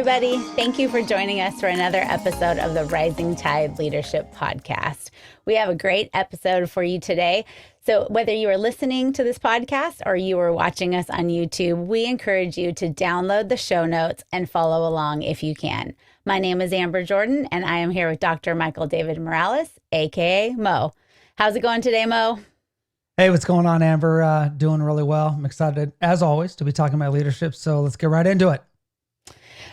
everybody. Thank you for joining us for another episode of the Rising Tide Leadership Podcast. We have a great episode for you today. So whether you are listening to this podcast or you are watching us on YouTube, we encourage you to download the show notes and follow along if you can. My name is Amber Jordan, and I am here with Dr. Michael David Morales, aka Mo. How's it going today, Mo? Hey, what's going on, Amber? Doing really well. I'm excited, as always, to be talking about leadership. So let's get right into it.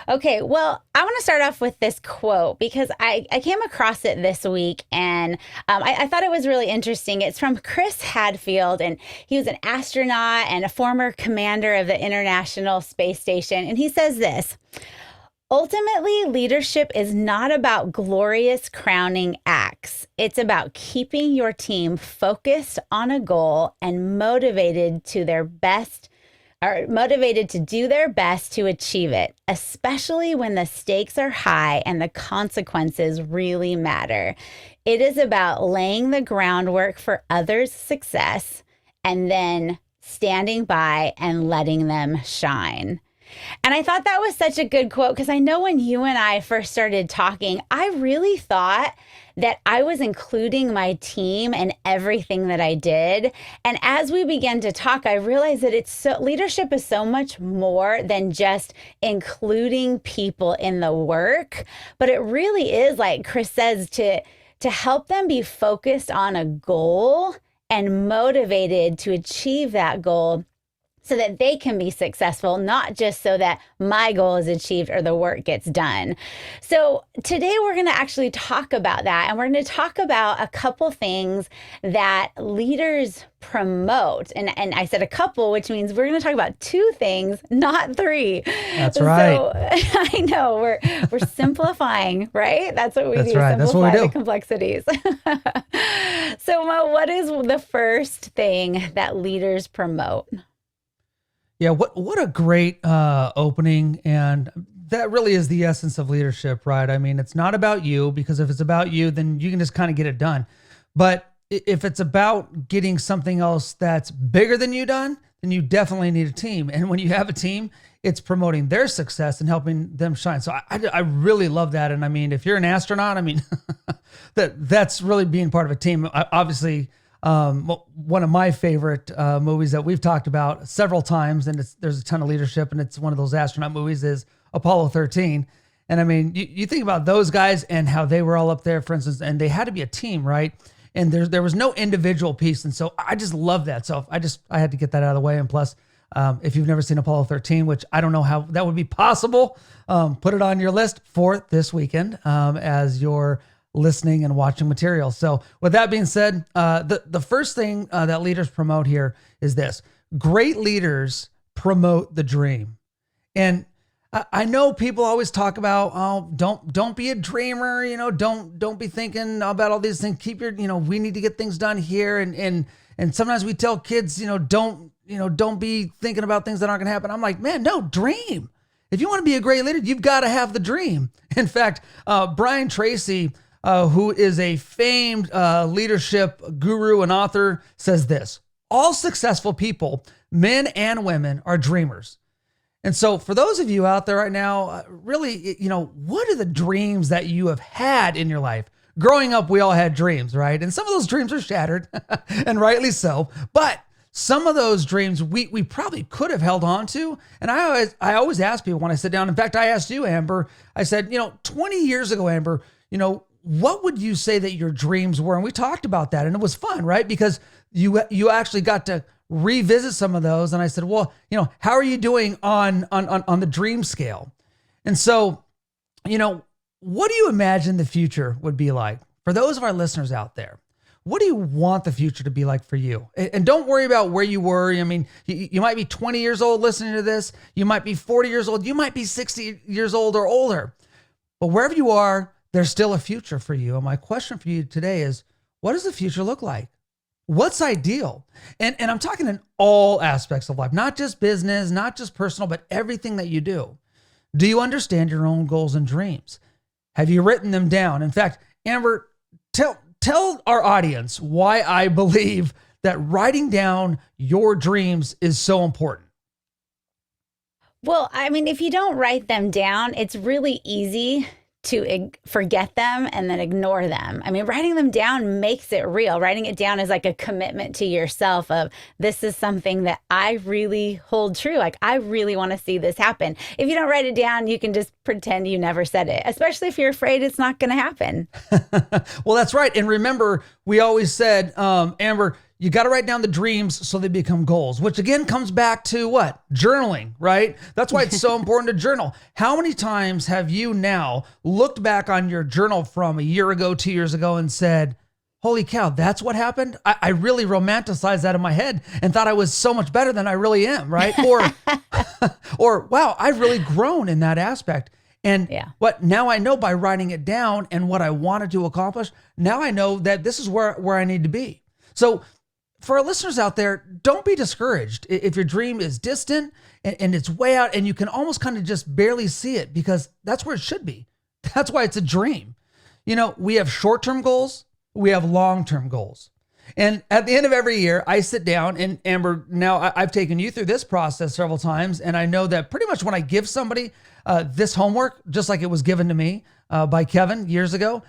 Okay, well, I want to start off with this quote because I came across it this week, and I thought it was really interesting. It's from Chris Hadfield, and he was an astronaut and a former commander of the International Space Station. And he says this: ultimately, leadership is not about glorious crowning acts. It's about keeping your team focused on a goal and motivated to do their best to achieve it, especially when the stakes are high and the consequences really matter. It is about laying the groundwork for others' success and then standing by and letting them shine. And I thought that was such a good quote because I know when you and I first started talking, I really thought that I was including my team in everything that I did. And as we began to talk, I realized that leadership is so much more than just including people in the work, but it really is, like Chris says, to help them be focused on a goal and motivated to achieve that goal, so that they can be successful, not just so that my goal is achieved or the work gets done. So today we're going to actually talk about that, and we're going to talk about a couple things that leaders promote. And I said a couple, which means we're going to talk about two things, not three. That's right. So I know we're simplifying, right? That's what we do. Right. That's what we do. The complexities. So Mo, what is the first thing that leaders promote? Yeah, what a great opening, and that really is the essence of leadership, right? I mean, it's not about you, because if it's about you, then you can just kind of get it done. But if it's about getting something else that's bigger than you done, then you definitely need a team. And when you have a team, it's promoting their success and helping them shine. So I really love that. And I mean, if you're an astronaut, I mean, that's really being part of a team. Obviously, one of my favorite movies that we've talked about several times, and there's a ton of leadership, and it's one of those astronaut movies, is Apollo 13. And I mean, you think about those guys and how they were all up there, for instance, and they had to be a team, right? And there was no individual piece. And so I just love that. So I had to get that out of the way. And plus, if you've never seen Apollo 13, which I don't know how that would be possible, put it on your list for this weekend as your listening and watching material. So with that being said, the first thing that leaders promote here is this: great leaders promote the dream. And I know people always talk about, oh, don't be a dreamer, don't be thinking about all these things. Keep your, we need to get things done here. And sometimes we tell kids, don't be thinking about things that aren't going to happen. I'm like, man, no, dream. If you want to be a great leader, you've got to have the dream. In fact, Brian Tracy, who is a famed leadership guru and author, says this: all successful people, men and women, are dreamers. And so for those of you out there right now, really, what are the dreams that you have had in your life? Growing up, we all had dreams, right? And some of those dreams are shattered, and rightly so. But some of those dreams we probably could have held on to. And I always ask people when I sit down. In fact, I asked you, Amber, I said, 20 years ago, Amber, what would you say that your dreams were? And we talked about that, and it was fun, right? Because you actually got to revisit some of those. And I said, well, how are you doing on the dream scale? And so, what do you imagine the future would be like for those of our listeners out there? What do you want the future to be like for you? And don't worry about where you were. I mean, you might be 20 years old listening to this. You might be 40 years old. You might be 60 years old or older. But wherever you are, there's still a future for you. And my question for you today is, what does the future look like? What's ideal? And I'm talking in all aspects of life, not just business, not just personal, but everything that you do. Do you understand your own goals and dreams? Have you written them down? In fact, Amber, tell our audience why I believe that writing down your dreams is so important. Well, I mean, if you don't write them down, it's really easy to forget them and then ignore them. I mean, writing them down makes it real. Writing it down is like a commitment to yourself of this is something that I really hold true. Like, I really want to see this happen. If you don't write it down, you can just pretend you never said it, especially if you're afraid it's not going to happen. Well, that's right. And remember, we always said, Amber, you got to write down the dreams so they become goals, which again comes back to what? Journaling, right? That's why it's so important to journal. How many times have you now looked back on your journal from a year ago, 2 years ago and said, holy cow, that's what happened? I really romanticized that in my head and thought I was so much better than I really am, right? Or wow, I've really grown in that aspect. And what now I know by writing it down and what I wanted to accomplish, now I know that this is where I need to be. So for our listeners out there, don't be discouraged if your dream is distant and it's way out and you can almost kind of just barely see it, because that's where it should be. That's why it's a dream. You know, we have short-term goals, we have long-term goals. And at the end of every year, I sit down, and Amber, now I've taken you through this process several times, and I know that pretty much when I give somebody this homework, just like it was given to me by Kevin years ago,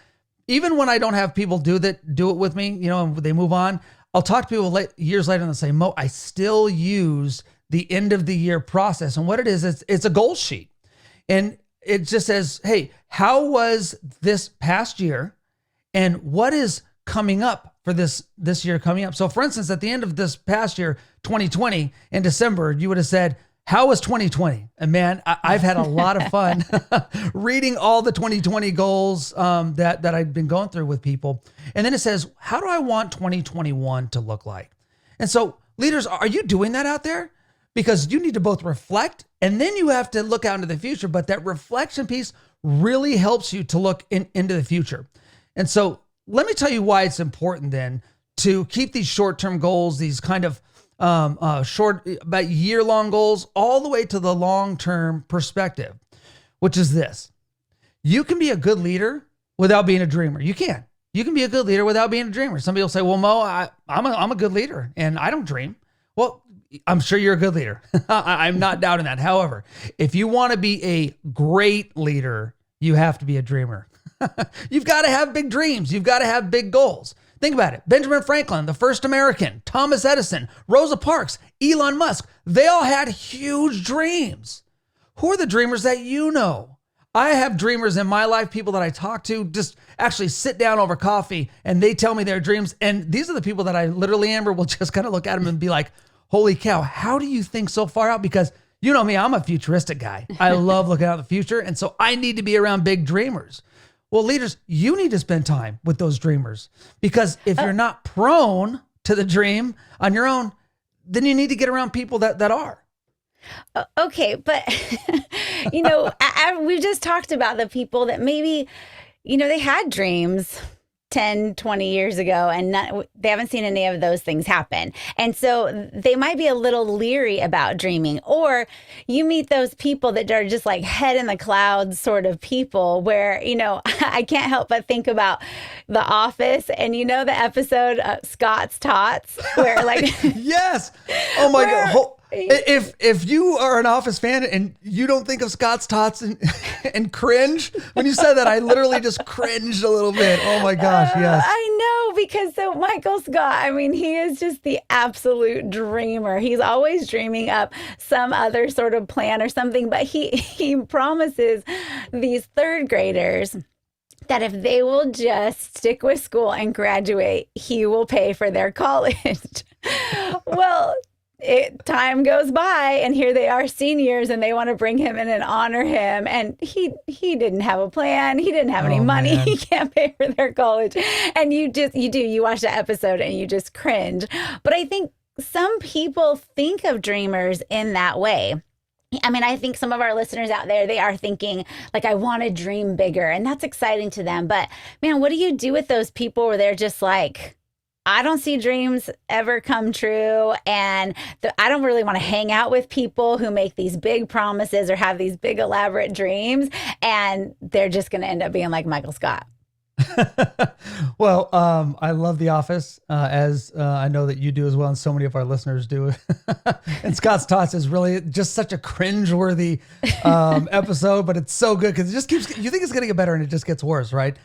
even when I don't have people do it with me, you know, and they move on, I'll talk to people years later and they'll say, Mo, I still use the end of the year process. And what it is, it's a goal sheet. And it just says, hey, how was this past year? And what is coming up for this year coming up? So for instance, at the end of this past year, 2020, in December, you would have said, how was 2020? And man, I've had a lot of fun reading all the 2020 goals that I've been going through with people. And then it says, how do I want 2021 to look like? And so leaders, are you doing that out there? Because you need to both reflect and then you have to look out into the future. But that reflection piece really helps you to look into the future. And so let me tell you why it's important then to keep these short-term goals, these kind of short, about year-long goals, all the way to the long-term perspective, which is this. You can be a good leader without being a dreamer. You can be a good leader without being a dreamer. Some people say, well, Mo, I'm a good leader and I don't dream. Well, I'm sure you're a good leader. I'm not doubting that. However, if you want to be a great leader, you have to be a dreamer. You've got to have big dreams. You've got to have big goals. Think about it. Benjamin Franklin, the first American, Thomas Edison, Rosa Parks, Elon Musk, they all had huge dreams. Who are the dreamers that you know? I have dreamers in my life, people that I talk to, just actually sit down over coffee and they tell me their dreams. And these are the people that I literally, Amber, will just kind of look at them and be like, holy cow, how do you think so far out? Because you know me, I'm a futuristic guy. I love looking out the future. And so I need to be around big dreamers. Well, leaders, you need to spend time with those dreamers, because if you're not prone to the dream on your own, then you need to get around people that are. Okay, but you know, we just talked about the people that maybe, you know, they had dreams 10, 20 years ago, and they haven't seen any of those things happen. And so they might be a little leery about dreaming. Or you meet those people that are just like head in the clouds sort of people where, you know, I can't help but think about The Office, and you know the episode Scott's Tots where like yes. Oh my God. If you are an Office fan and you don't think of Scott's Tots and cringe, when you said that, I literally just cringed a little bit. Oh my gosh, yes. I know, because so Michael Scott, I mean, he is just the absolute dreamer. He's always dreaming up some other sort of plan or something, but he promises these third graders that if they will just stick with school and graduate, he will pay for their college. Well, time goes by and here they are seniors and they want to bring him in and honor him. And he didn't have a plan. He didn't have any money. Man. He can't pay for their college. And you watch that episode and you just cringe. But I think some people think of dreamers in that way. I mean, I think some of our listeners out there, they are thinking like, I want to dream bigger, and that's exciting to them. But man, what do you do with those people where they're just like, I don't see dreams ever come true. And I don't really want to hang out with people who make these big promises or have these big elaborate dreams. And they're just going to end up being like Michael Scott. Well, I love The Office, as I know that you do as well, and so many of our listeners do. And Scott's Tots is really just such a cringe-worthy episode, but it's so good because it just keeps. You think it's going to get better, and it just gets worse, right?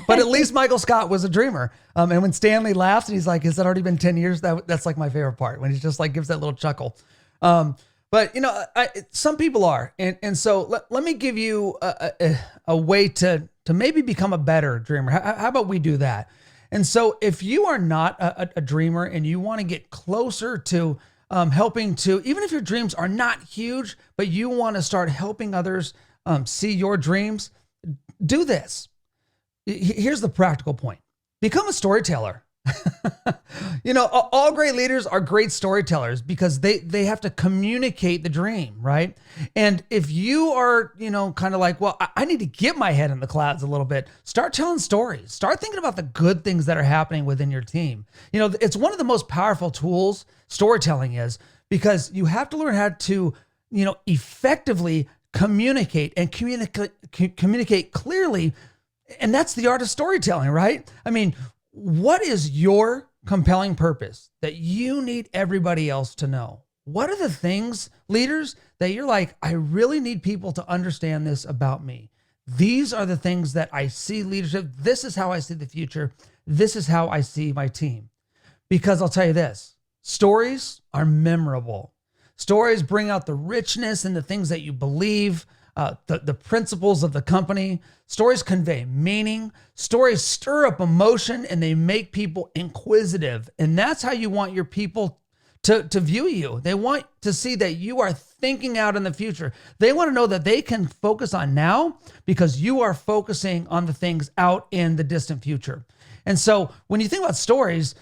But at least Michael Scott was a dreamer, and when Stanley laughs and he's like, "Has that already been 10 years?" That's like my favorite part when he just like gives that little chuckle. But some people are, and so let me give you a way to maybe become a better dreamer. How about we do that? And so if you are not a dreamer and you want to get closer to helping to, even if your dreams are not huge, but you want to start helping others see your dreams, do this. Here's the practical point: become a storyteller. All great leaders are great storytellers because they have to communicate the dream, right? And if you are, kind of like, well, I need to get my head in the clouds a little bit, start telling stories. Start thinking about the good things that are happening within your team. It's one of the most powerful tools, storytelling is, because you have to learn how to, effectively communicate and communicate clearly. And that's the art of storytelling, right? I mean, what is your compelling purpose that you need everybody else to know? What are the things, leaders, that you're like, I really need people to understand this about me? These are the things that I see leadership. This is how I see the future. This is how I see my team. Because I'll tell you this, stories are memorable. Stories bring out the richness and the things that you believe, the principles of the company. Stories convey meaning. Stories stir up emotion, and they make people inquisitive. And that's how you want your people to view you. They want to see that you are thinking out in the future. They want to know that they can focus on now because you are focusing on the things out in the distant future. And so when you think about stories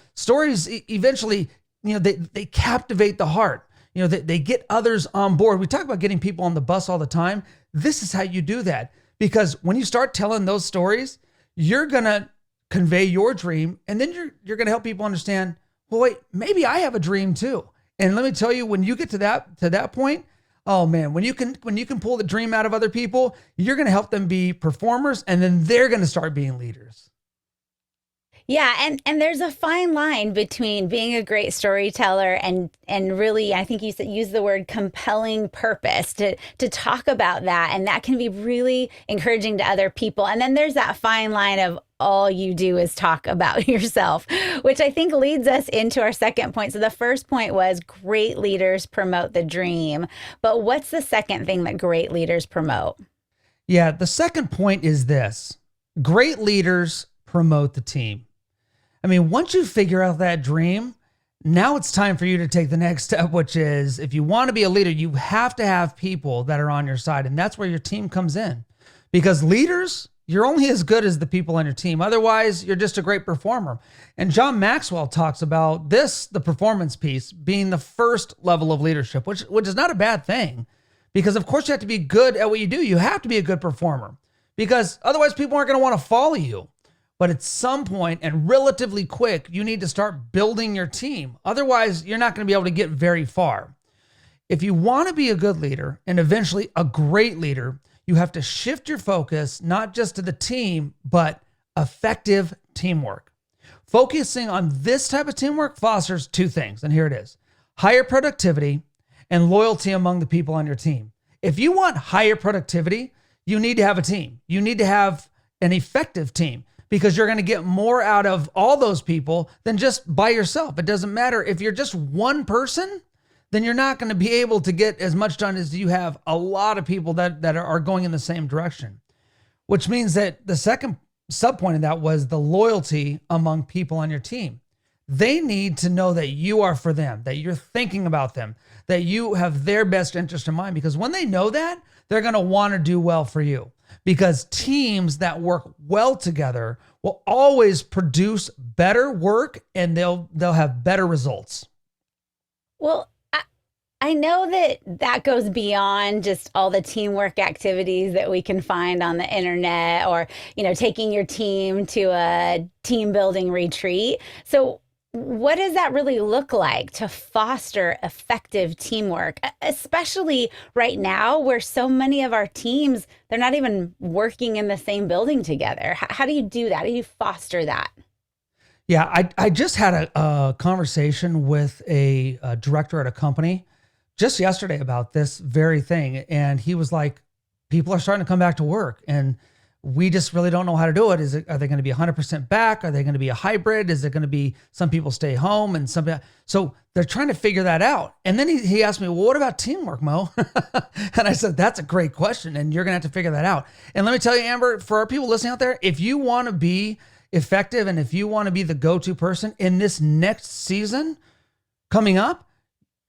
eventually, they captivate the heart. They get others on board. We talk about getting people on the bus all the time. This is how you do that. Because when you start telling those stories, you're going to convey your dream, and then you're going to help people understand, well, wait, maybe I have a dream too. And let me tell you, when you get to that point, oh man, when you can pull the dream out of other people, you're going to help them be performers, and then they're going to start being leaders. Yeah, and there's a fine line between being a great storyteller and really, I think you said use the word compelling purpose to talk about that, and that can be really encouraging to other people. And then there's that fine line of all you do is talk about yourself, which I think leads us into our second point. So the first point was great leaders promote the dream, but what's the second thing that great leaders promote? Yeah, the second point is this: great leaders promote the team. I mean, once you figure out that dream, now it's time for you to take the next step, which is if you want to be a leader, you have to have people that are on your side. And that's where your team comes in. Because leaders, you're only as good as the people on your team. Otherwise, you're just a great performer. And John Maxwell talks about this, the performance piece, being the first level of leadership, which is not a bad thing. Because of course you have to be good at what you do. You have to be a good performer. Because otherwise people aren't going to want to follow you. But at some point, and relatively quick, you need to start building your team. Otherwise, you're not going to be able to get very far. If you want to be a good leader and eventually a great leader, you have to shift your focus not just to the team, but effective teamwork. Focusing on this type of teamwork fosters two things, and here it is: higher productivity and loyalty among the people on your team. If you want higher productivity, you need to have a team. You need to have an effective team, because you're going to get more out of all those people than just by yourself. It doesn't matter. If you're just one person, then you're not going to be able to get as much done as you have a lot of people that are going in the same direction. Which means that the second subpoint of that was the loyalty among people on your team. They need to know that you are for them, that you're thinking about them, that you have their best interest in mind. Because when they know that, they're going to want to do well for you. Because teams that work well together will always produce better work, and they'll have better results. Well, I know that goes beyond just all the teamwork activities that we can find on the internet, or, taking your team to a team building retreat. So What does that really look like to foster effective teamwork, especially right now where so many of our teams, they're not even working in the same building together? How do you do that? How do you foster that? Yeah, I just had a conversation with a director at a company just yesterday about this very thing. And he was like, people are starting to come back to work and we just really don't know how to do it. Are they going to be 100% back? Are they going to be a hybrid? Is it going to be some people stay home and some? So they're trying to figure that out. And then he asked me, well, what about teamwork, Mo? And I said, that's a great question. And you're going to have to figure that out. And let me tell you, Amber, for our people listening out there, if you want to be effective and if you want to be the go-to person in this next season coming up,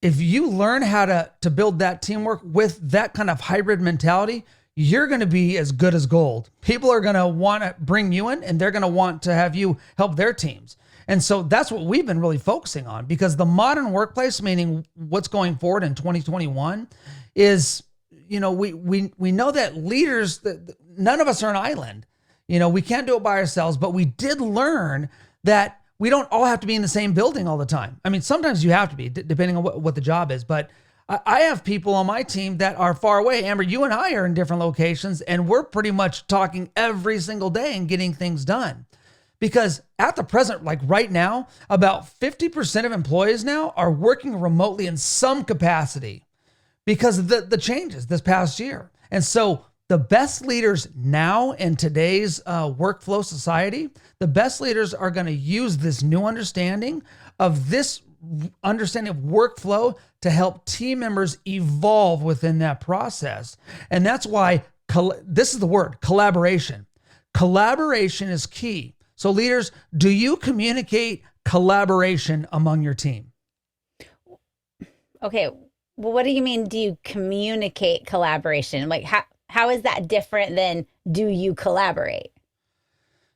if you learn how to build that teamwork with that kind of hybrid mentality, you're going to be as good as gold. People are going to want to bring you in and they're going to want to have you help their teams. And so that's what we've been really focusing on, because the modern workplace, meaning what's going forward in 2021 is, we know that leaders, none of us are an island. We can't do it by ourselves, but we did learn that we don't all have to be in the same building all the time. I mean, sometimes you have to be, depending on what the job is. But I have people on my team that are far away. Amber, you and I are in different locations, and we're pretty much talking every single day and getting things done. Because at the present, like right now, about 50% of employees now are working remotely in some capacity because of the changes this past year. And so the best leaders now in today's workflow society, the best leaders are going to use this new understanding of workflow to help team members evolve within that process. And that's why this is the word, collaboration. Collaboration is key. So leaders, do you communicate collaboration among your team? Okay. Well, what do you mean? Do you communicate collaboration? Like how is that different than do you collaborate?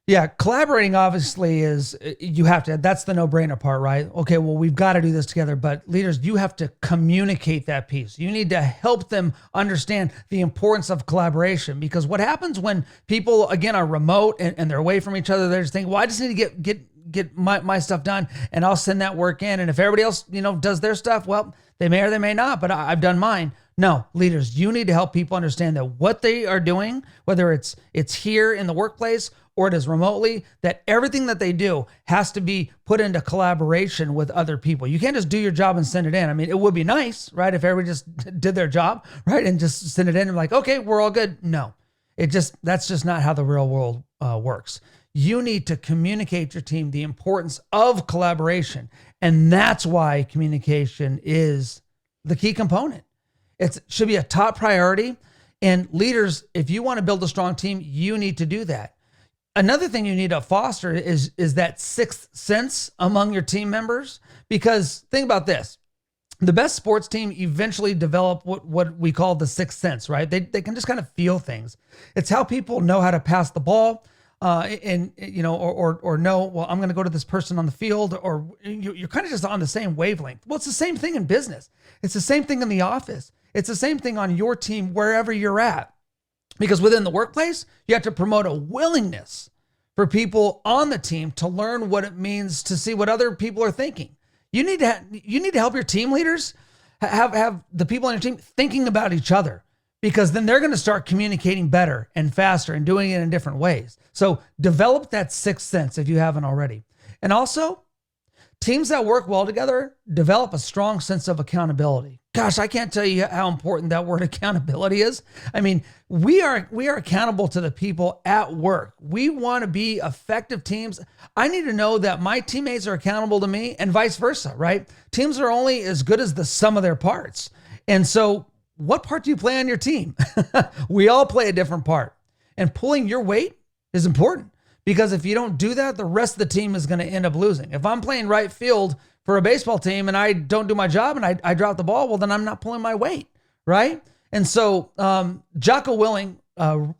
Yeah, collaborating obviously is, you have to, that's the no-brainer part, right? Okay, well, we've got to do this together, but leaders, you have to communicate that piece. You need to help them understand the importance of collaboration, because what happens when people, again, are remote and they're away from each other, they're just thinking, well, I just need to get my stuff done and I'll send that work in. And if everybody else, does their stuff, well, they may or they may not, but I've done mine. No, leaders, you need to help people understand that what they are doing, whether it's here in the workplace or it is remotely, that everything that they do has to be put into collaboration with other people. You can't just do your job and send it in. I mean, it would be nice, right, if everybody just did their job, right, and just send it in and like, okay, we're all good. No, that's just not how the real world works. You need to communicate to your team the importance of collaboration, and that's why communication is the key component. It should be a top priority. And leaders, if you want to build a strong team, you need to do that. Another thing you need to foster is that sixth sense among your team members. Because think about this. The best sports team eventually develop what we call the sixth sense, right? They can just kind of feel things. It's how people know how to pass the ball, or know, well, I'm going to go to this person on the field, or you're kind of just on the same wavelength. Well, it's the same thing in business. It's the same thing in the office. It's the same thing on your team, wherever you're at. Because within the workplace, you have to promote a willingness for people on the team to learn what it means to see what other people are thinking. You need to help your team leaders have the people on your team thinking about each other, because then they're going to start communicating better and faster and doing it in different ways. So develop that sixth sense if you haven't already. And also, teams that work well together develop a strong sense of accountability. Gosh, I can't tell you how important that word accountability is. I mean, we are accountable to the people at work. We want to be effective teams. I need to know that my teammates are accountable to me and vice versa, right? Teams are only as good as the sum of their parts. And so what part do you play on your team? We all play a different part. And pulling your weight is important, because if you don't do that, the rest of the team is going to end up losing. If I'm playing right field for a baseball team and I don't do my job and I drop the ball, well, then I'm not pulling my weight, right? And so Jocko Willing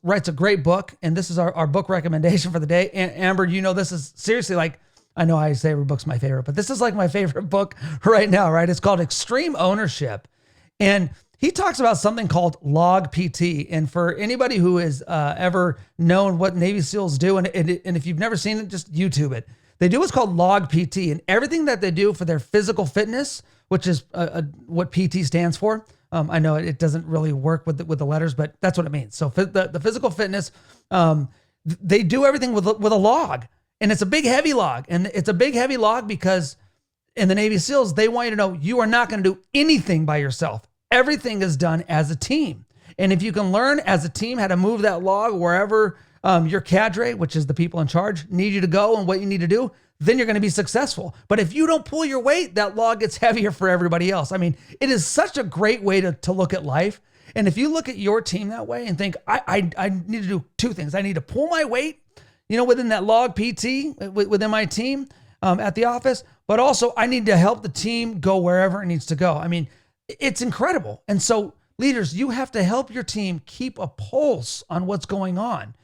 writes a great book, and this is our book recommendation for the day. Amber, this is seriously, like, I know I say every book's my favorite, but this is like my favorite book right now, right? It's called Extreme Ownership. And he talks about something called log PT. And for anybody who has ever known what Navy SEALs do, and if you've never seen it, just YouTube it. They do what's called log PT, and everything that they do for their physical fitness, which is what PT stands for. I know it doesn't really work with the letters, but that's what it means. So the physical fitness, they do everything with a log, and it's a big heavy log, and it's a big heavy log because in the Navy SEALs, they want you to know you are not going to do anything by yourself. Everything is done as a team. And if you can learn as a team how to move that log wherever your cadre, which is the people in charge, need you to go and what you need to do, then you're going to be successful. But if you don't pull your weight, that log gets heavier for everybody else. I mean, it is such a great way to look at life. And if you look at your team that way and think, I need to do two things. I need to pull my weight, within that log PT, within my team at the office, but also I need to help the team go wherever it needs to go. I mean, it's incredible. And so leaders, you have to help your team keep a pulse on what's going on.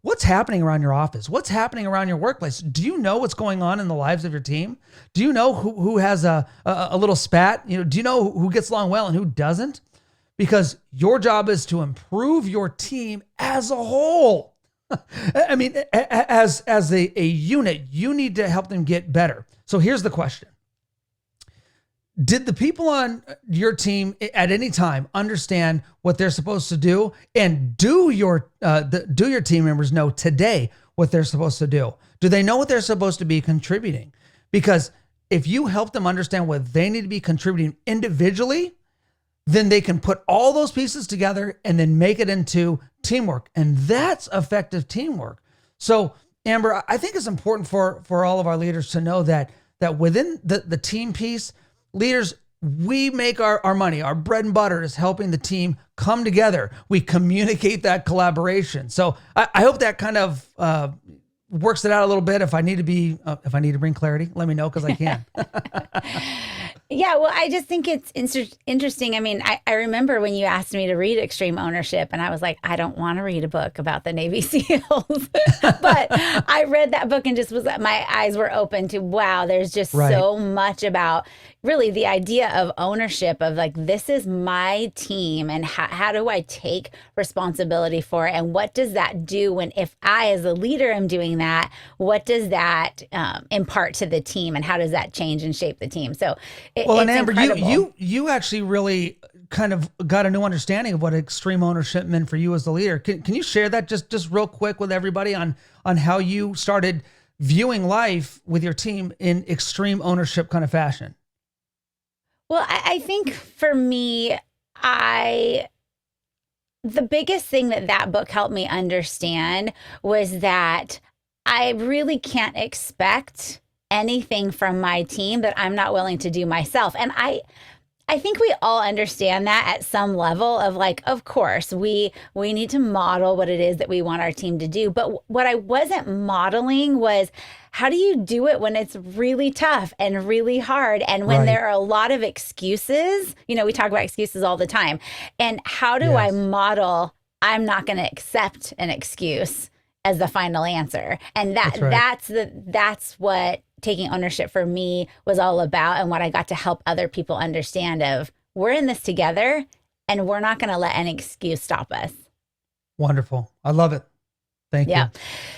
What's happening around your office? What's happening around your workplace? Do you know what's going on in the lives of your team? Do you know who has a little spat? Do you know who gets along well and who doesn't? Because your job is to improve your team as a whole. I mean, as a unit, you need to help them get better. So here's the question. Did the people on your team at any time understand what they're supposed to do? And do your team members know today what they're supposed to do? Do they know what they're supposed to be contributing? Because if you help them understand what they need to be contributing individually, then they can put all those pieces together and then make it into teamwork. And that's effective teamwork. So Amber, I think it's important for all of our leaders to know that within the team piece, leaders, we make our money. Our bread and butter is helping the team come together. We communicate that collaboration. So I hope that kind of works it out a little bit. If I need to bring clarity, let me know because I can. Yeah, well, I just think it's interesting. I mean, I remember when you asked me to read Extreme Ownership, and I was like, I don't want to read a book about the Navy SEALs. But I read that book and just my eyes were open to, wow, there's just so much about really the idea of ownership of like, this is my team and how do I take responsibility for it? And what does that do when, if I as a leader am doing that, what does that impart to the team and how does that change and shape the team? So and Amber, you actually really kind of got a new understanding of what extreme ownership meant for you as the leader. Can you share that just real quick with everybody on how you started viewing life with your team in extreme ownership kind of fashion? Well, I think for me, the biggest thing that book helped me understand was that I really can't expect anything from my team that I'm not willing to do myself. And I think we all understand that at some level of like, of course, we need to model what it is that we want our team to do. But what I wasn't modeling was, how do you do it when it's really tough and really hard? And when there are a lot of excuses, we talk about excuses all the time. And how do I model, I'm not going to accept an excuse as the final answer? And that's what taking ownership for me was all about, and what I got to help other people understand of, we're in this together and we're not going to let any excuse stop us. Wonderful. I love it. Thank you.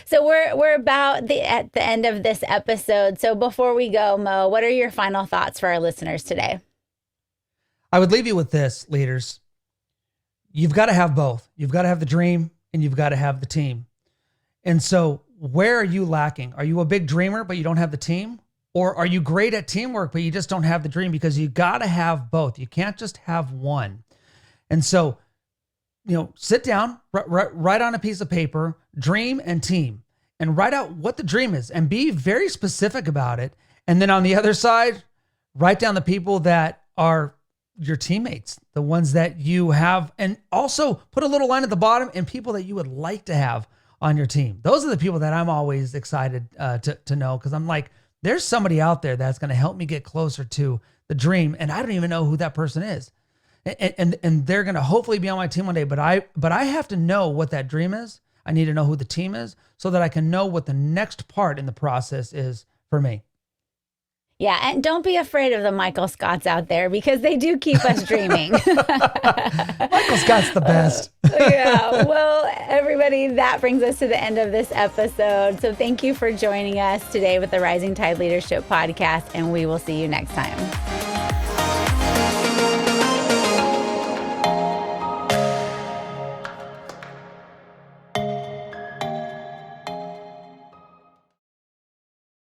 So we're about at the end of this episode. So before we go, Mo, what are your final thoughts for our listeners today? I would leave you with this, leaders. You've got to have both. You've got to have the dream and you've got to have the team. And so where are you lacking? Are you a big dreamer, but you don't have the team? Or are you great at teamwork, but you just don't have the dream? Because you got to have both. You can't just have one. And so, sit down, write on a piece of paper, dream and team, and write out what the dream is and be very specific about it. And then on the other side, write down the people that are your teammates, the ones that you have, and also put a little line at the bottom and people that you would like to have on your team. Those are the people that I'm always excited to know, because I'm like, there's somebody out there that's going to help me get closer to the dream, and I don't even know who that person is. And they're going to hopefully be on my team one day, but I have to know what that dream is. I need to know who the team is so that I can know what the next part in the process is for me. Yeah, and don't be afraid of the Michael Scotts out there because they do keep us dreaming. Michael Scott's the best. Yeah, well, everybody, that brings us to the end of this episode. So thank you for joining us today with the Rising Tide Leadership Podcast, and we will see you next time.